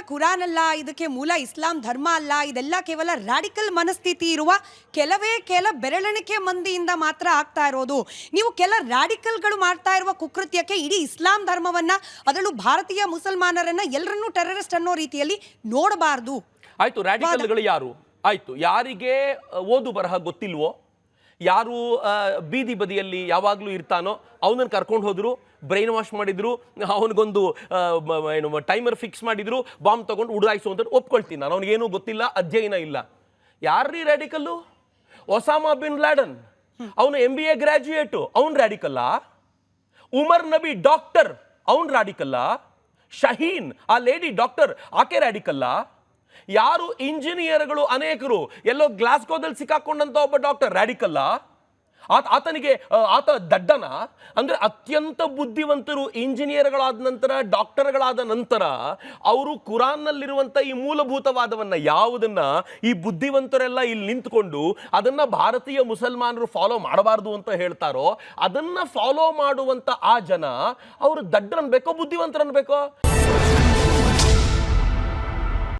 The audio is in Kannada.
ಕುರಾನ್ ಅಲ್ಲ, ಇದಕ್ಕೆ ಮೂಲ ಇಸ್ಲಾಂ ಧರ್ಮ ಅಲ್ಲ, ಇದೆಲ್ಲ ಕೇವಲ ರಾಡಿಕಲ್ ಮನಸ್ಥಿತಿ ಇರುವ ಕೆಲ ಬೆರಳೆಣಿಕೆ ಮಂದಿಯಿಂದ ಮಾತ್ರ ಆಗ್ತಾ ಇರೋದು. ನೀವು ಕೆಲ ರಾಡಿಕಲ್ಗಳು ಮಾಡ್ತಾ ಇರುವ ಕುಕೃತ್ಯಕ್ಕೆ ಇಡೀ ಇಸ್ಲಾಂ ಧರ್ಮವನ್ನ, ಅದರಲ್ಲೂ ಭಾರತೀಯ ಮುಸಲ್ಮಾನರನ್ನ ಎಲ್ಲರನ್ನೂ ಟೆರರಿಸ್ಟ್ ಅನ್ನೋ ರೀತಿಯಲ್ಲಿ ನೋಡಬಾರದು. ಆಯ್ತು, ರಾಡಿಕಲ್ಗಳು ಯಾರು? ಆಯ್ತು, ಯಾರಿಗೆ ಓದು ಬರಹ ಗೊತ್ತಿಲ್ವೋ, ಯಾರು ಬೀದಿ ಬದಿಯಲ್ಲಿ ಯಾವಾಗಲೂ ಇರ್ತಾನೋ ಅವನನ್ನು ಕರ್ಕೊಂಡು ಹೋದ್ರು, ಬ್ರೈನ್ ವಾಶ್ ಮಾಡಿದ್ರು, ಅವನಿಗೊಂದು ಏನು ಟೈಮರ್ ಫಿಕ್ಸ್ ಮಾಡಿದ್ರು, ಬಾಂಬ್ ತಗೊಂಡು ಉಡಾಯಿಸು ಅಂತ ಒಪ್ಕೊಳ್ತೀನಿ ನಾನು. ಅವನಿಗೇನೂ ಗೊತ್ತಿಲ್ಲ, ಅಧ್ಯಯನ ಇಲ್ಲ. ಯಾರ್ರೀ ರ್ಯಾಡಿಕಲ್ಲು? ಒಸಾಮಾ ಬಿನ್ ಲ್ಯಾಡನ್, ಅವನು MBA ಗ್ರಾಜ್ಯುಯೇಟು, ಅವನು ರ್ಯಾಡಿಕಲ್ಲ. ಉಮರ್ ನಬಿ ಡಾಕ್ಟರ್, ಅವನು ರ್ಯಾಡಿಕಲ್ಲ. ಶಹೀನ್ ಆ ಲೇಡಿ ಡಾಕ್ಟರ್, ಆಕೆ ರ್ಯಾಡಿಕಲ್ಲ. ಯಾರು ಇಂಜಿನಿಯರ್ಗಳು ಅನೇಕರು, ಎಲ್ಲೋ ಗ್ಲಾಸ್ಗೋದಲ್ಲಿ ಸಿಕ್ಕಾಕೊಂಡಂತ ಒಬ್ಬ ಡಾಕ್ಟರ್ ರ್ಯಾಡಿಕಲ್ಲ. ಆತ ದಡ್ಡನ? ಅಂದ್ರೆ ಅತ್ಯಂತ ಬುದ್ಧಿವಂತರು ಇಂಜಿನಿಯರ್ಗಳಾದ ನಂತರ, ಡಾಕ್ಟರ್ಗಳಾದ ನಂತರ ಅವರು ಕುರಾನ್ನಲ್ಲಿರುವಂಥ ಈ ಮೂಲಭೂತವಾದವನ್ನ ಯಾವುದನ್ನ ಈ ಬುದ್ಧಿವಂತರೆಲ್ಲ ಇಲ್ಲಿ ನಿಂತ್ಕೊಂಡು ಅದನ್ನ ಭಾರತೀಯ ಮುಸಲ್ಮಾನರು ಫಾಲೋ ಮಾಡಬಾರ್ದು ಅಂತ ಹೇಳ್ತಾರೋ ಅದನ್ನ ಫಾಲೋ ಮಾಡುವಂತ ಆ ಜನ ಅವರು ದಡ್ಡರನ್ಬೇಕೋ ಬುದ್ಧಿವಂತರನ್ಬೇಕೋ?